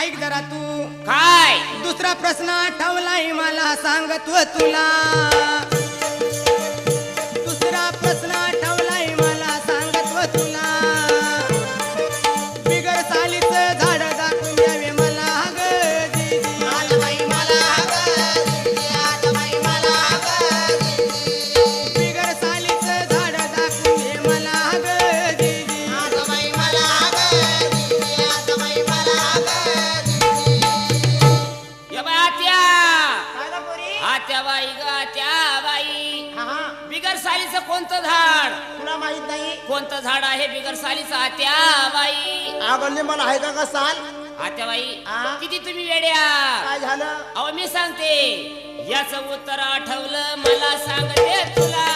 ऐक जरा तू काय दुसरा प्रश्न आठवलाय मला सांगतो तुला दुसरा प्रश्न आठवलाय मला सांगतो तुला बिगर सालीचं झाड दाखवून द्यावे मला ग दीदी आजबाई मला आजबाई मला बिगर सालीचं झाड दाखवून दे मला ग दीदी आजबाई मला आजबाई मला या बाई आत्या काय ग पोरी आत्या बाई ग आत्या बाई हा बिगर सालीचं कोणतं झाड तुला माहित नाही कोणतं झाड आहे बिगर सालीचं आत्या बाई अगं मला आहे का साल आत्या बाई आ? किती तुम्ही वेड्या काय झालं अहो मी सांगते याचं उत्तर आठवलं मला सांगते तुला